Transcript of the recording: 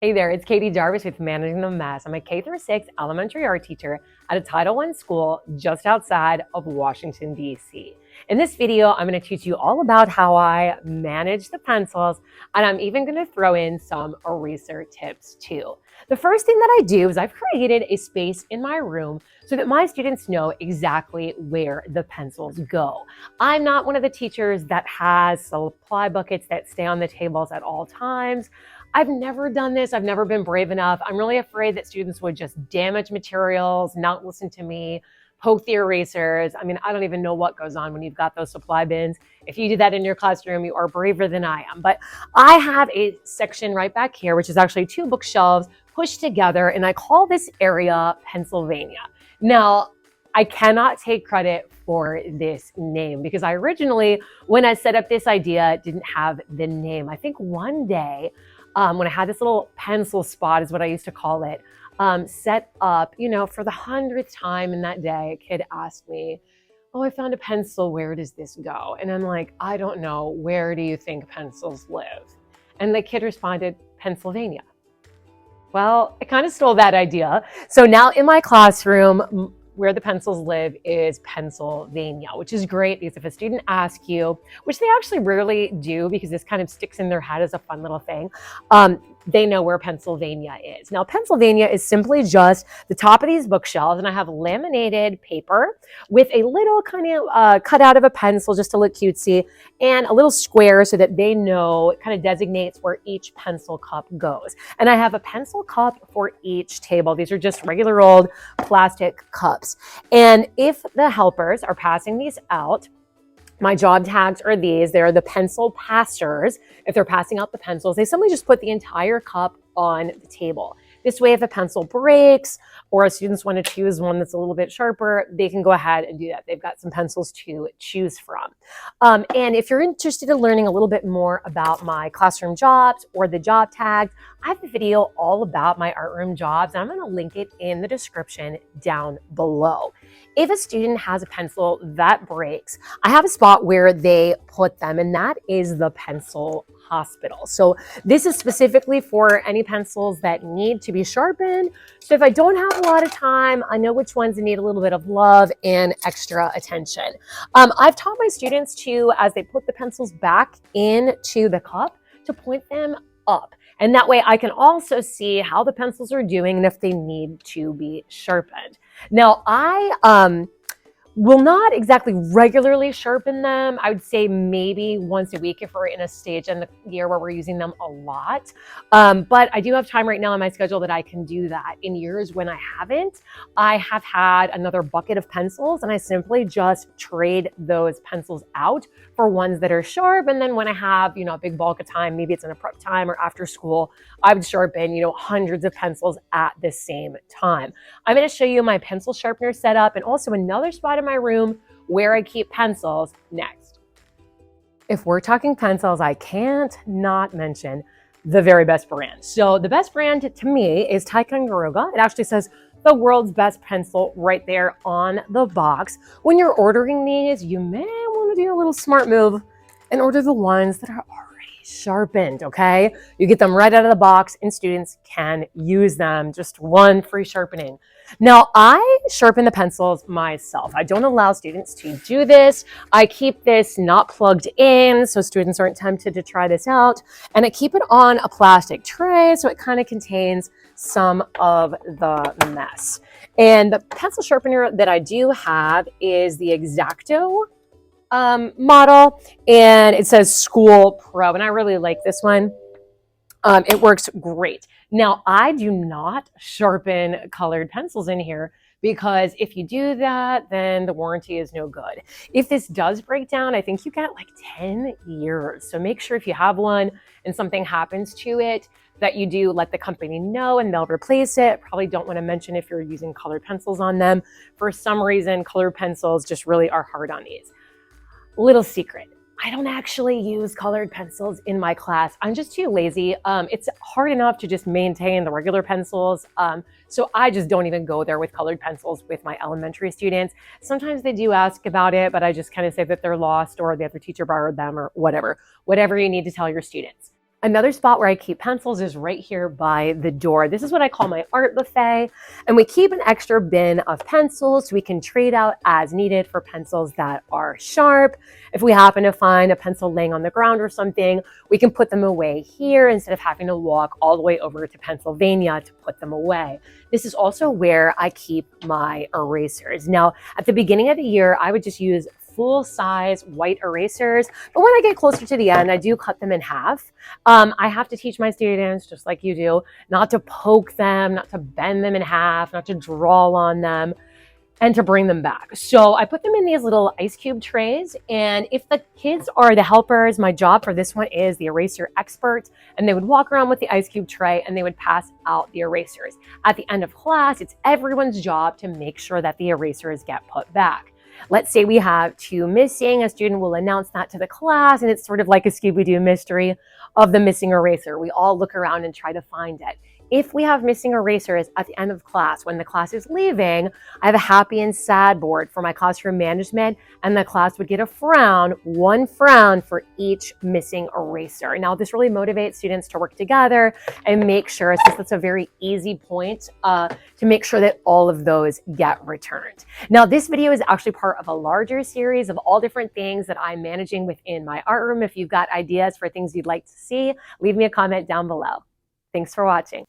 Hey there, it's Katie Jarvis with Managing the Mess. I'm a K-6 elementary art teacher at a Title I school just outside of Washington, D.C. In this video, I'm going to teach you all about how I manage the pencils, and I'm even going to throw in some eraser tips too. The first thing that I do is I've created a space in my room so that my students know exactly where the pencils go. I'm not one of the teachers that has supply buckets that stay on the tables at all times. I've never done this. I've never been brave enough. I'm really afraid that students would just damage materials, not listen to me, poke the erasers. I mean, I don't even know what goes on when you've got those supply bins. If you do that in your classroom, you are braver than I am. But I have a section right back here, which is actually 2 bookshelves pushed together, and I call this area Pennsylvania. Now, I cannot take credit for this name because I originally, when I set up this idea, didn't have the name. I think one day, when I had this little pencil spot, is what I used to call it, set up, for the 100th time in that day, a kid asked me, "Oh, I found a pencil. Where does this go?" And I'm like, "I don't know. Where do you think pencils live?" And the kid responded, "Pennsylvania." Well, I kind of stole that idea. So now in my classroom, where the pencils live is Pennsylvania, which is great because if a student asks you, which they actually rarely do because this kind of sticks in their head as a fun little thing, they know where Pennsylvania is. Now, Pennsylvania is simply just the top of these bookshelves, and I have laminated paper with a little kind of cutout of a pencil just to look cutesy, and a little square so that they know, it kind of designates where each pencil cup goes. And I have a pencil cup for each table. These are just regular old plastic cups. And if the helpers are passing these out, my job tags are these. They're the pencil passers. If they're passing out the pencils, they simply just put the entire cup on the table. This way, if a pencil breaks or students want to choose one that's a little bit sharper, they can go ahead and do that. They've got some pencils to choose from. And if you're interested in learning a little bit more about my classroom jobs or the job tags, I have a video all about my art room jobs, and I'm going to link it in the description down below. If a student has a pencil that breaks, I have a spot where they put them, and that is the pencil hospital. So this is specifically for any pencils that need to be sharpened. So if I don't have a lot of time, I know which ones need a little bit of love and extra attention. I've taught my students to, as they put the pencils back into the cup, to point them up. And that way I can also see how the pencils are doing and if they need to be sharpened. Now, I will not exactly regularly sharpen them. I would say maybe once a week if we're in a stage in the year where we're using them a lot. But I do have time right now on my schedule that I can do that. In years when I haven't, I have had another bucket of pencils, and I simply just trade those pencils out for ones that are sharp. And then when I have, a big bulk of time, maybe it's in a prep time or after school, I would sharpen, hundreds of pencils at the same time. I'm going to show you my pencil sharpener setup and also another spot in my room where I keep pencils next. If we're talking pencils, I can't not mention the very best brand. So the best brand to me is Ticonderoga. It actually says the world's best pencil right there on the box. When you're ordering these, you may want to do a little smart move and order the ones that are already sharpened, okay? You get them right out of the box and students can use them. Just one free sharpening. Now, I sharpen the pencils myself. I don't allow students to do this. I keep this not plugged in so students aren't tempted to try this out. And I keep it on a plastic tray so it kind of contains some of the mess. And the pencil sharpener that I do have is the X-Acto model, and it says School Pro, and I really like this one. It works great. Now, I do not sharpen colored pencils in here because if you do that, then the warranty is no good. If this does break down, I think you get like 10 years. So make sure if you have one and something happens to it, that you do let the company know and they'll replace it. Probably don't want to mention if you're using colored pencils on them. For some reason, colored pencils just really are hard on these. Little secret. I don't actually use colored pencils in my class. I'm just too lazy. It's hard enough to just maintain the regular pencils. So I just don't even go there with colored pencils with my elementary students. Sometimes they do ask about it, but I just kind of say that they're lost or the other teacher borrowed them or whatever you need to tell your students. Another spot where I keep pencils is right here by the door. This is what I call my art buffet. And we keep an extra bin of pencils so we can trade out as needed for pencils that are sharp. If we happen to find a pencil laying on the ground or something, we can put them away here instead of having to walk all the way over to Pennsylvania to put them away. This is also where I keep my erasers. Now, at the beginning of the year, I would just use full-size white erasers, but when I get closer to the end, I do cut them in half. I have to teach my students, just like you do, not to poke them, not to bend them in half, not to draw on them, and to bring them back. So I put them in these little ice cube trays, and if the kids are the helpers, my job for this one is the eraser expert, and they would walk around with the ice cube tray and they would pass out the erasers. At the end of class, it's everyone's job to make sure that the erasers get put back. Let's say we have 2 missing, a student will announce that to the class, and it's sort of like a Scooby-Doo mystery of the missing eraser. We all look around and try to find it. If we have missing erasers at the end of class, when the class is leaving, I have a happy and sad board for my classroom management, and the class would get a frown, 1 frown for each missing eraser. Now, this really motivates students to work together and make sure, since that's a very easy point, to make sure that all of those get returned. Now, this video is actually part of a larger series of all different things that I'm managing within my art room. If you've got ideas for things you'd like to see, leave me a comment down below. Thanks for watching.